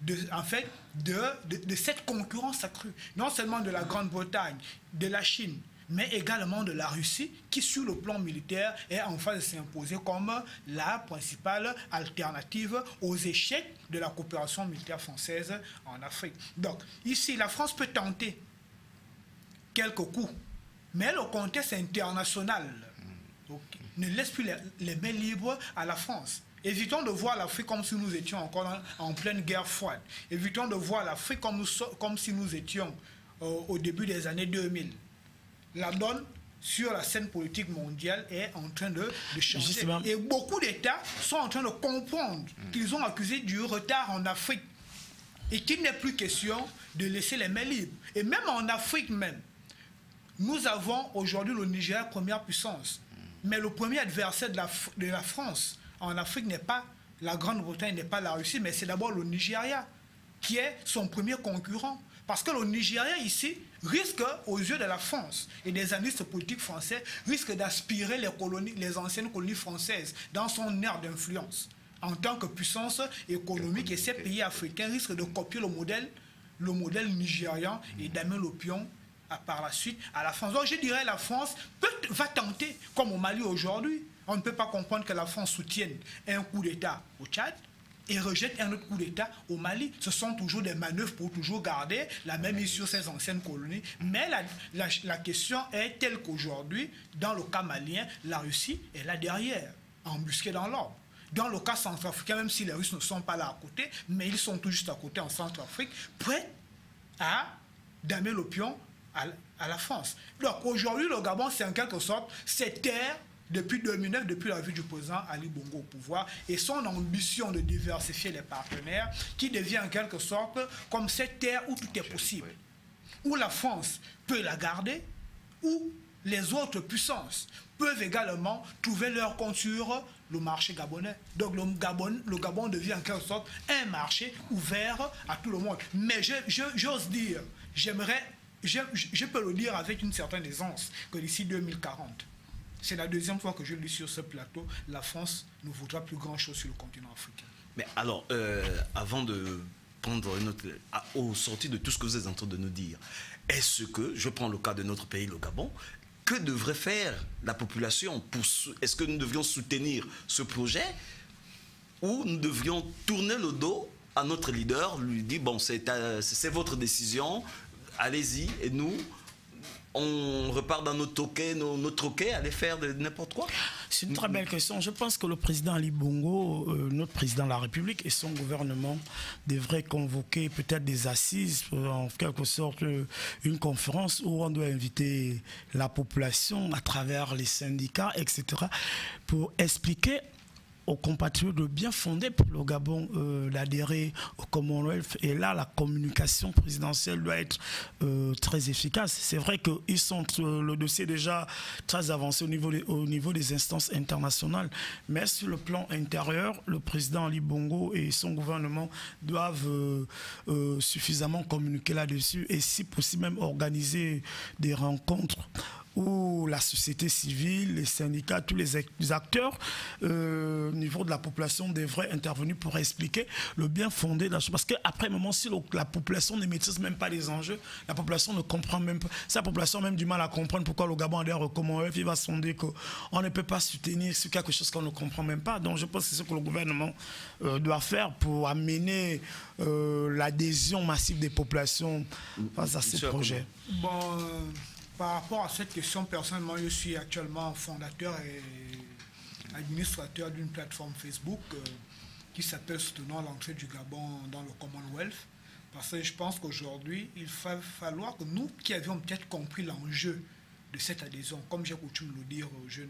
de cette concurrence accrue, non seulement de la Grande-Bretagne, de la Chine, mais également de la Russie, qui sur le plan militaire est en phase de s'imposer comme la principale alternative aux échecs de la coopération militaire française en Afrique. Donc ici, la France peut tenter quelques coups, mais le contexte international ne laisse plus les mains libres à la France. Évitons de voir l'Afrique comme si nous étions encore en pleine guerre froide. Évitons de voir l'Afrique comme si nous étions au début des années 2000. La donne sur la scène politique mondiale est en train de changer. Justement. Et beaucoup d'États sont en train de comprendre qu'ils ont accusé du retard en Afrique et qu'il n'est plus question de laisser les mains libres. Et même en Afrique même, nous avons aujourd'hui le Nigeria, première puissance. Mais le premier adversaire de la France en Afrique n'est pas la Grande-Bretagne, n'est pas la Russie, mais c'est d'abord le Nigeria qui est son premier concurrent. Parce que le Nigeria ici risque, aux yeux de la France et des analystes politiques français, risque d'aspirer les anciennes colonies françaises dans son aire d'influence. En tant que puissance économique, et ces pays africains risquent de copier le modèle nigérian et d'amener l'opium par la suite à la France. Donc je dirais la France va tenter, comme au Mali aujourd'hui. On ne peut pas comprendre que la France soutienne un coup d'État au Tchad et rejette un autre coup d'État au Mali. Ce sont toujours des manœuvres pour toujours garder la même mise sur ces anciennes colonies. Mais la question est telle qu'aujourd'hui, dans le cas malien, la Russie est là derrière, embusquée dans l'ordre. Dans le cas centrafricain, même si les Russes ne sont pas là à côté, mais ils sont tout juste à côté en Centrafrique, prêts à damer l'opium à la France. Donc aujourd'hui, le Gabon, c'est en quelque sorte cette terre depuis 2009, depuis la vue du président Ali Bongo au pouvoir, et son ambition de diversifier les partenaires, qui devient en quelque sorte comme cette terre où tout est possible, où la France peut la garder, où les autres puissances peuvent également trouver leur compte sur le marché gabonais. Donc le Gabon devient en quelque sorte un marché ouvert à tout le monde. Mais j'ose dire, je peux le dire avec une certaine aisance, que d'ici 2040, c'est la deuxième fois que je le dis sur ce plateau, la France ne voudra plus grand-chose sur le continent africain. Mais alors, avant de prendre au sorti de tout ce que vous êtes en train de nous dire, est-ce que, je prends le cas de notre pays, le Gabon, que devrait faire la population? Est-ce que nous devrions soutenir ce projet ou nous devrions tourner le dos à notre leader, lui dire, bon, c'est votre décision, allez-y, et nous, on repart dans nos troquets, aller faire de n'importe quoi? C'est une très belle question. Je pense que le président Ali Bongo, notre président de la République et son gouvernement devraient convoquer peut-être des assises, en quelque sorte une conférence où on doit inviter la population à travers les syndicats, etc., pour expliquer aux compatriotes de bien fonder pour le Gabon d'adhérer au Commonwealth. Et là, la communication présidentielle doit être très efficace. C'est vrai qu'ils sont le dossier déjà très avancé au niveau des instances internationales, mais sur le plan intérieur, le président Ali Bongo et son gouvernement doivent suffisamment communiquer là-dessus et si possible même organiser des rencontres où la société civile, les syndicats, tous les acteurs au niveau de la population devraient intervenir pour expliquer le bien fondé de la chose. Parce qu'après un moment, si la population ne maîtrise même pas les enjeux, la population ne comprend même pas. Si la population a même du mal à comprendre pourquoi le Gabon adhère au Commonwealth, il va sonder qu'on ne peut pas soutenir sur quelque chose qu'on ne comprend même pas. Donc je pense que c'est ce que le gouvernement doit faire pour amener l'adhésion massive des populations face à ces projets. Bon, par rapport à cette question, personnellement, je suis actuellement fondateur et administrateur d'une plateforme Facebook qui s'appelle Soutenons l'entrée du Gabon dans le Commonwealth. Parce que je pense qu'aujourd'hui, il va falloir que nous qui avions peut-être compris l'enjeu de cette adhésion, comme j'ai coutume de le dire aux jeunes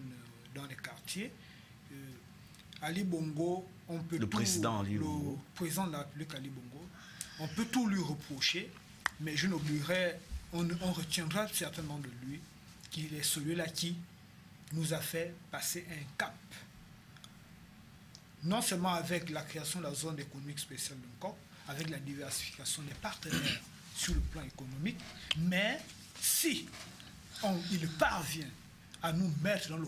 dans les quartiers, Ali Bongo, on peut le président Ali Bongo. Le président de la République Ali Bongo, on peut tout lui reprocher, mais je n'oublierai, on retiendra certainement de lui qu'il est celui-là qui nous a fait passer un cap. Non seulement avec la création de la zone économique spéciale de Nkop, avec la diversification des partenaires sur le plan économique, mais si il parvient à nous mettre dans le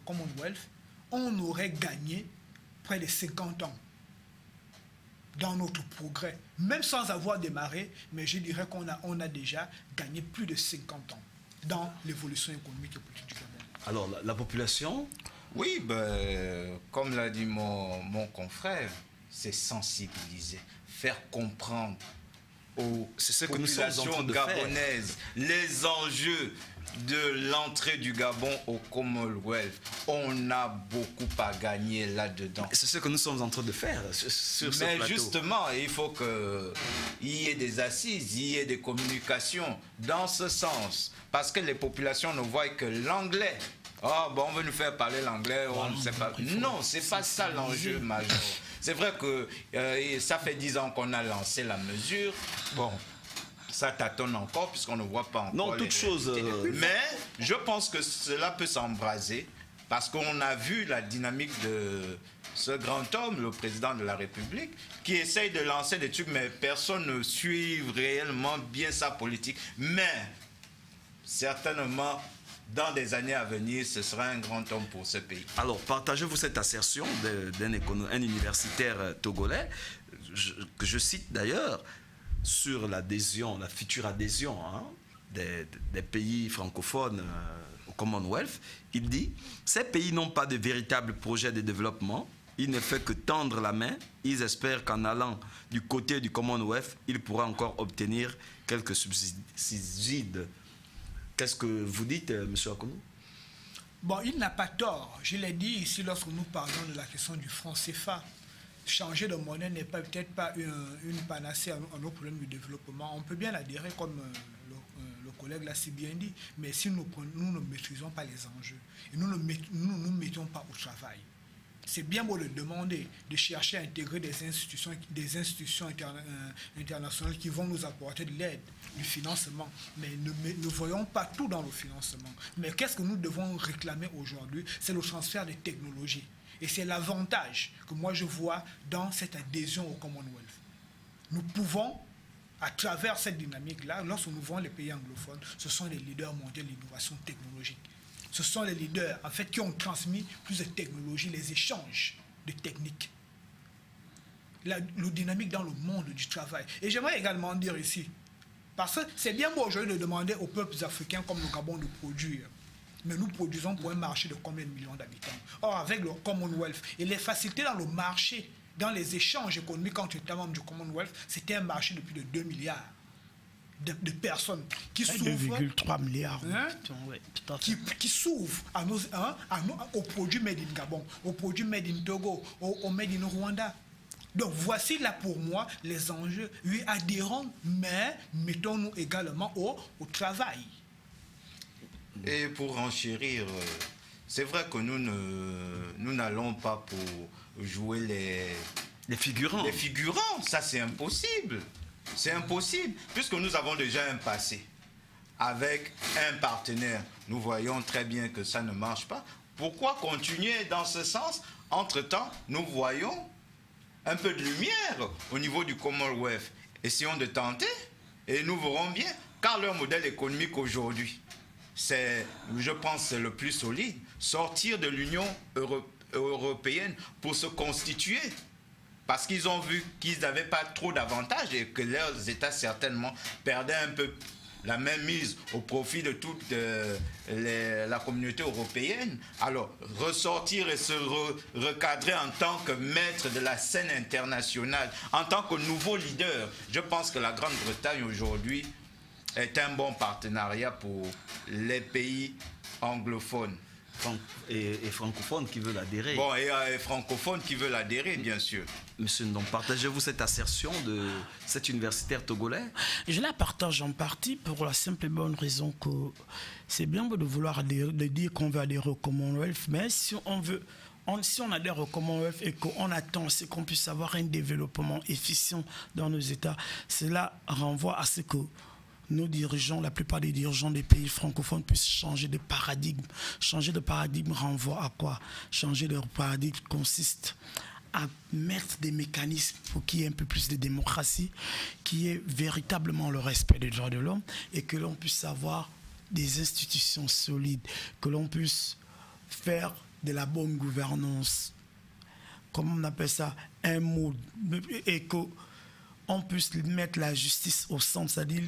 Commonwealth, on aurait gagné près de 50 ans dans notre progrès, même sans avoir démarré, mais je dirais qu'on a déjà gagné plus de 50 ans dans l'évolution économique et politique du Gabon. Alors, la population? Oui, comme l'a dit mon confrère, c'est sensibiliser, faire comprendre aux populations gabonaises les enjeux de l'entrée du Gabon au Commonwealth. On a beaucoup à gagner là-dedans. C'est ce que nous sommes en train de faire sur ce plateau. Mais justement, il faut qu'il y ait des assises, il y ait des communications dans ce sens. Parce que les populations ne voient que l'anglais. Oh, bon, on veut nous faire parler l'anglais, on ne sait pas. Non, c'est pas ça l'enjeu majeur. C'est vrai que ça fait 10 ans qu'on a lancé la mesure. Bon, ça tâtonne encore puisqu'on ne voit pas encore. Non, toute chose. Mais je pense que cela peut s'embraser parce qu'on a vu la dynamique de ce grand homme, le président de la République, qui essaye de lancer des trucs, mais personne ne suit réellement bien sa politique. Mais certainement, dans des années à venir, ce sera un grand homme pour ce pays. Alors, partagez-vous cette assertion d'un universitaire togolais, que je cite d'ailleurs, sur l'adhésion, la future adhésion des pays francophones au Commonwealth. Il dit « Ces pays n'ont pas de véritable projet de développement. Il ne fait que tendre la main. Ils espèrent qu'en allant du côté du Commonwealth, ils pourront encore obtenir quelques subsides. » Qu'est-ce que vous dites, M. Akonou? Bon, il n'a pas tort. Je l'ai dit ici lorsque nous parlons de la question du franc CFA. Changer de monnaie n'est peut-être pas une panacée à nos problèmes de développement. On peut bien adhérer comme le collègue l'a si bien dit, mais si nous ne maîtrisons pas les enjeux et nous ne mettons pas au travail, c'est bien beau de demander, de chercher à intégrer des institutions internationales qui vont nous apporter de l'aide, du financement, mais ne voyons pas tout dans le financement. Mais qu'est-ce que nous devons réclamer aujourd'hui? C'est le transfert des technologies. Et c'est l'avantage que moi je vois dans cette adhésion au Commonwealth. Nous pouvons, à travers cette dynamique-là, lorsque nous voyons les pays anglophones, ce sont les leaders mondiaux de l'innovation technologique. Ce sont les leaders, en fait, qui ont transmis plus de technologies, les échanges de techniques. Le dynamique dans le monde du travail. Et j'aimerais également dire ici, parce que c'est bien beau aujourd'hui de demander aux peuples africains comme le Gabon de produire. Mais nous produisons pour un marché de combien de millions d'habitants? Or, avec le Commonwealth et les facilités dans le marché, dans les échanges économiques entre États membres du Commonwealth, c'était un marché de plus de 2 milliards de personnes qui s'ouvrent. 2,3 milliards. Ouais, qui s'ouvrent aux produits made in Gabon, aux produits made in Togo, aux made in Rwanda. Donc voici là pour moi les enjeux. Oui, adhérons, mais mettons-nous également au travail. Et pour enchérir c'est vrai que nous n'allons pas pour jouer les figurants. Les figurants, ça c'est impossible. C'est impossible, puisque nous avons déjà un passé avec un partenaire. Nous voyons très bien que ça ne marche pas. Pourquoi continuer dans ce sens? Entre-temps, nous voyons un peu de lumière au niveau du Commonwealth. Essayons de tenter et nous verrons bien, car leur modèle économique aujourd'hui, c'est, je pense, c'est le plus solide. Sortir de l'Union européenne pour se constituer, parce qu'ils ont vu qu'ils n'avaient pas trop d'avantages et que leurs États certainement perdaient un peu la même mise au profit de toute la communauté européenne. Alors, ressortir et se recadrer en tant que maître de la scène internationale, en tant que nouveau leader, je pense que la Grande-Bretagne aujourd'hui est un bon partenariat pour les pays anglophones. Et francophones qui veulent adhérer. Bon, et francophones qui veulent adhérer, bien sûr. Monsieur Ndong, partagez-vous cette assertion de cet universitaire togolais? Je la partage en partie pour la simple et bonne raison que c'est bien beau de vouloir adhérer, de dire qu'on veut adhérer au Commonwealth, mais si on adhère au Commonwealth et qu'on attend, c'est qu'on puisse avoir un développement efficient dans nos États, cela renvoie à ce que nos dirigeants, la plupart des dirigeants des pays francophones puissent changer de paradigme. Changer de paradigme renvoie à quoi? Changer de paradigme consiste à mettre des mécanismes pour qu'il y ait un peu plus de démocratie, qu'il y ait véritablement le respect des droits de l'homme et que l'on puisse avoir des institutions solides, que l'on puisse faire de la bonne gouvernance, comme on appelle ça, un mot, et qu'on puisse mettre la justice au centre, c'est-à-dire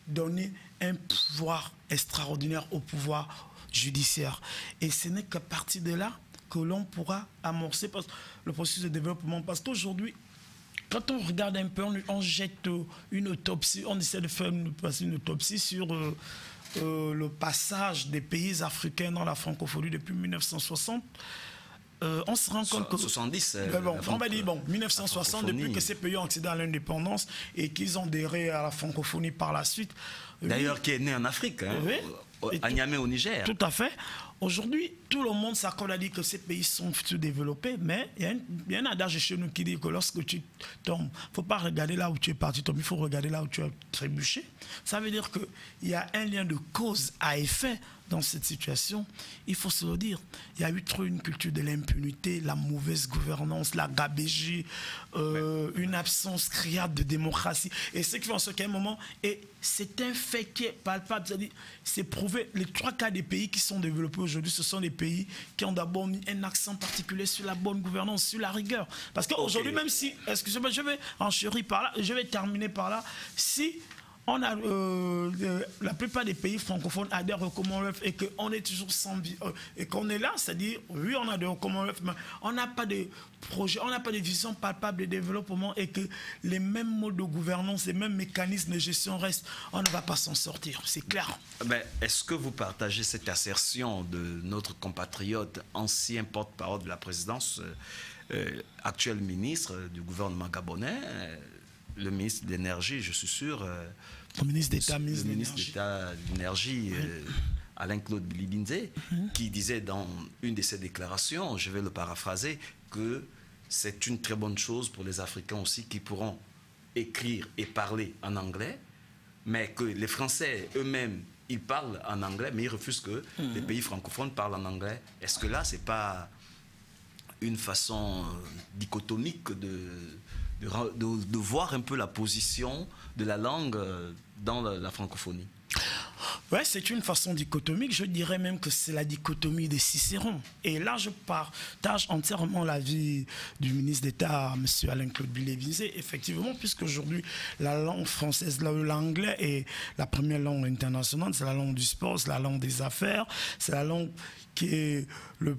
donner un pouvoir extraordinaire au pouvoir judiciaire. Et ce n'est qu'à partir de là que l'on pourra amorcer le processus de développement. Parce qu'aujourd'hui, quand on regarde un peu, on jette une autopsie, on essaie de faire une autopsie sur le passage des pays africains dans la francophonie depuis 1960. On se rend compte que 70, on va dire 1960, depuis que ces pays ont accédé à l'indépendance et qu'ils ont adhéré à la francophonie par la suite. D'ailleurs, qui est né en Afrique, hein, à Niamey au Niger. Tout à fait. Aujourd'hui, tout le monde s'accorde à dire que ces pays sont sous-développés, mais il y a un adage chez nous qui dit que lorsque tu tombes, il ne faut pas regarder là où tu es parti tomber, il faut regarder là où tu as trébuché. Ça veut dire qu'il y a un lien de cause à effet dans cette situation. Il faut se le dire. Il y a eu trop une culture de l'impunité, la mauvaise gouvernance, la gabégie, une absence criarde de démocratie. Et ce qui fait en sorte qu'à un moment, et c'est un fait qui est palpable, c'est-à-dire, c'est prouvé, les 3 quarts des pays qui sont développés aujourd'hui, ce sont des pays qui ont d'abord mis un accent particulier sur la bonne gouvernance, sur la rigueur. Parce qu'aujourd'hui, même si, excusez-moi, je vais enchérir par là, je vais terminer par là, si on a, la plupart des pays francophones adhèrent au Commonwealth et qu'on est toujours et qu'on est là, c'est-à-dire, oui, on adhère au Commonwealth, mais on n'a pas de projet, on n'a pas de vision palpable de développement et que les mêmes modes de gouvernance, les mêmes mécanismes de gestion restent, on ne va pas s'en sortir, c'est clair. Ben, est-ce que vous partagez cette assertion de notre compatriote, ancien porte-parole de la présidence, actuel ministre du gouvernement gabonais, le ministre de l'Énergie, je suis sûr... Le ministre d'État, le ministre d'État de l'Énergie, Alain-Claude Libinze, qui disait dans une de ses déclarations, je vais le paraphraser, que c'est une très bonne chose pour les Africains aussi qui pourront écrire et parler en anglais, mais que les Français eux-mêmes, ils parlent en anglais, mais ils refusent que les pays francophones parlent en anglais. Est-ce que là, ce n'est pas une façon dichotomique de voir un peu la position de la langue dans la francophonie? Ouais, c'est une façon dichotomique. Je dirais même que c'est la dichotomie de Cicéron. Et là, je partage entièrement l'avis du ministre d'État, M. Alain-Claude Bilé-Bizet, effectivement, puisqu'aujourd'hui, la langue française, l'anglais est la première langue internationale, c'est la langue du sport, c'est la langue des affaires, c'est la langue qui est la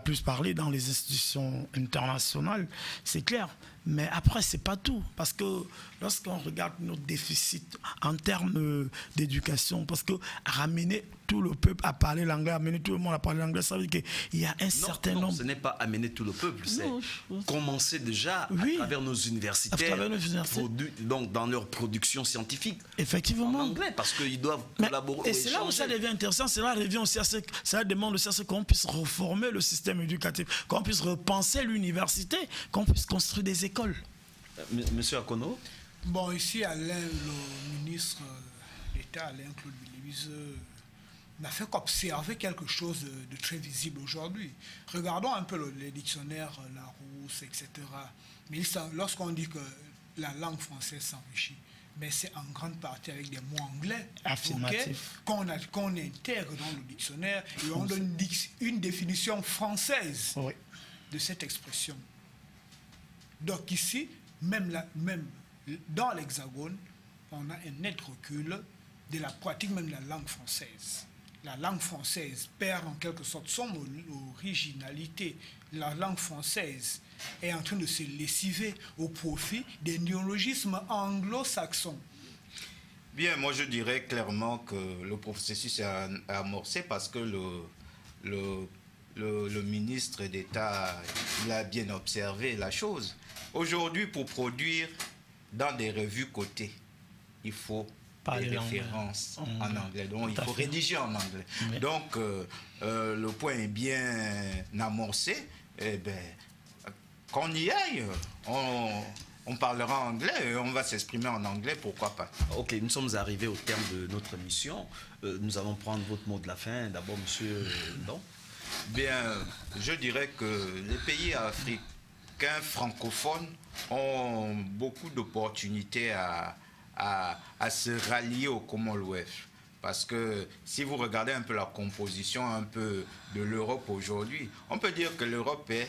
plus parlée dans les institutions internationales, c'est clair. Mais après, c'est pas tout. Parce que lorsqu'on regarde notre déficit en termes d'éducation, parce que ramener tout le peuple à parler l'anglais, amener tout le monde à parler l'anglais, ça veut dire qu'il y a un certain nombre... ce n'est pas amener tout le peuple, c'est commencer déjà à travers nos universités, donc dans leur production scientifique. Effectivement. En anglais, parce qu'ils doivent collaborer. Et c'est là où ça devient intéressant, cela revient aussi à ça demande aussi à ce qu'on puisse reformer le système éducatif, qu'on puisse repenser l'université, qu'on puisse construire des écoles. Monsieur Akono? Bon, ici, Alain, le ministre d'État, Alain Claude Billevise, n'a fait qu'observer quelque chose de très visible aujourd'hui. Regardons un peu les dictionnaires Larousse, etc. Mais lorsqu'on dit que la langue française s'enrichit, mais c'est en grande partie avec des mots anglais qu'on intègre dans le dictionnaire et on donne une définition française de cette expression. Donc ici, même dans l'Hexagone, on a un net recul de la pratique même de la langue française. La langue française perd en quelque sorte son originalité. La langue française est en train de se lessiver au profit des néologismes anglo-saxons. Bien, moi je dirais clairement que le processus est amorcé parce que le ministre d'État a bien observé la chose. Aujourd'hui, pour produire dans des revues cotées, il faut des références en anglais. Donc, il faut rédiger en anglais. Oui. Donc, le point est bien amorcé. Eh bien, qu'on y aille, on parlera anglais et on va s'exprimer en anglais, pourquoi pas. Ok, nous sommes arrivés au terme de notre émission. Nous allons prendre votre mot de la fin. D'abord, monsieur Ndon. Bien, je dirais que les pays africains francophones ont beaucoup d'opportunités à se rallier au Commonwealth. Parce que si vous regardez un peu la composition un peu de l'Europe aujourd'hui, on peut dire que l'Europe est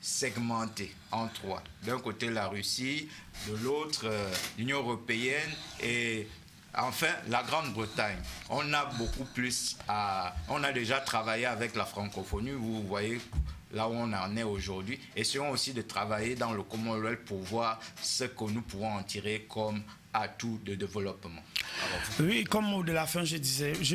segmentée en trois. D'un côté la Russie, de l'autre l'Union européenne et enfin la Grande-Bretagne. On a beaucoup plus on a déjà travaillé avec la francophonie, vous voyez là où on en est aujourd'hui. Essayons aussi de travailler dans le Commonwealth pour voir ce que nous pourrons en tirer comme atout de développement. Oui, comme mot de la fin, je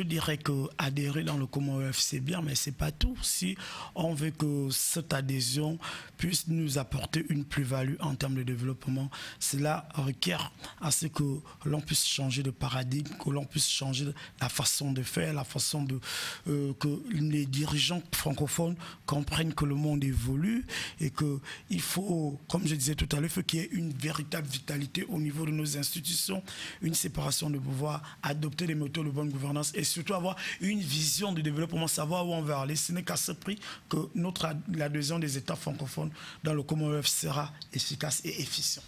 dirais que adhérer dans le Commonwealth, c'est bien, mais c'est pas tout. Si on veut que cette adhésion puisse nous apporter une plus-value en termes de développement, cela requiert à ce que l'on puisse changer de paradigme, que l'on puisse changer la façon de faire, la façon de que les dirigeants francophones comprennent que le monde évolue et que il faut, comme je disais tout à l'heure, il faut qu'il y ait une véritable vitalité au niveau de nos institutions, une séparation de pouvoir, adopter des méthodes de bonne gouvernance et surtout avoir une vision de développement, savoir où on va aller. Ce n'est qu'à ce prix que l'adhésion des États francophones dans le Commonwealth sera efficace et efficient.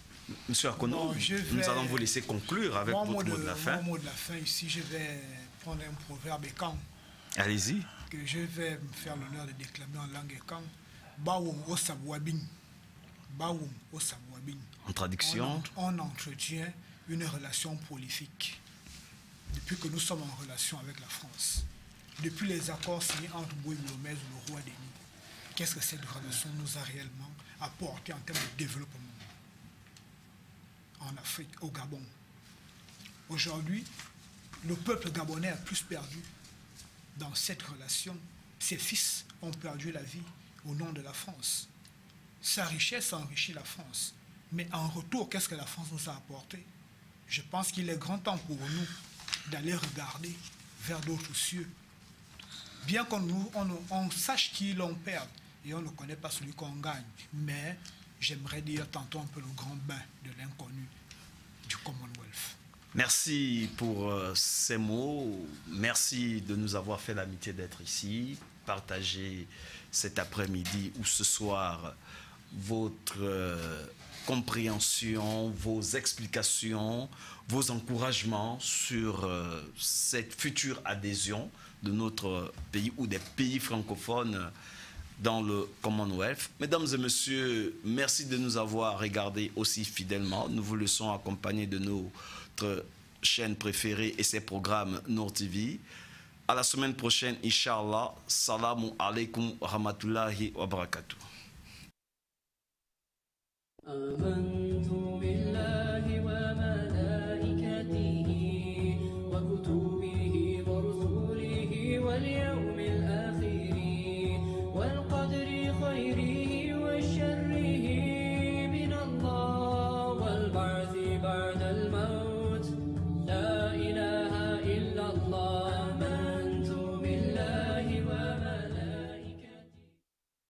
Monsieur Akono, nous allons vous laisser conclure avec votre mot de la fin. Mon mot de la fin ici, je vais prendre un proverbe ékan. Allez-y. Que je vais me faire l'honneur de déclamer en langue ékan. Baoum osabouabing. Baoum osabouabing. En traduction. On entretient une relation prolifique depuis que nous sommes en relation avec la France. Depuis les accords signés entre Bouygues Lomez ou le roi Denis, qu'est-ce que cette relation nous a réellement apporté en termes de développement en Afrique, au Gabon? Aujourd'hui, le peuple gabonais a plus perdu dans cette relation. Ses fils ont perdu la vie au nom de la France. Sa richesse a enrichi la France. Mais en retour, qu'est-ce que la France nous a apporté? Je pense qu'il est grand temps pour nous d'aller regarder vers d'autres cieux. Bien qu'on sache qui l'on perd et on ne connaît pas celui qu'on gagne. Mais j'aimerais dire tantôt un peu le grand bain de l'inconnu du Commonwealth. Merci pour ces mots. Merci de nous avoir fait l'amitié d'être ici, partager cet après-midi ou ce soir votre compréhension, vos explications, vos encouragements sur cette future adhésion de notre pays ou des pays francophones dans le Commonwealth. Mesdames et messieurs, merci de nous avoir regardés aussi fidèlement. Nous vous laissons accompagner de notre chaîne préférée et ses programmes Noor TV. À la semaine prochaine, Inch'Allah. Salamu alaikum wa rahmatullahi wa barakatuh.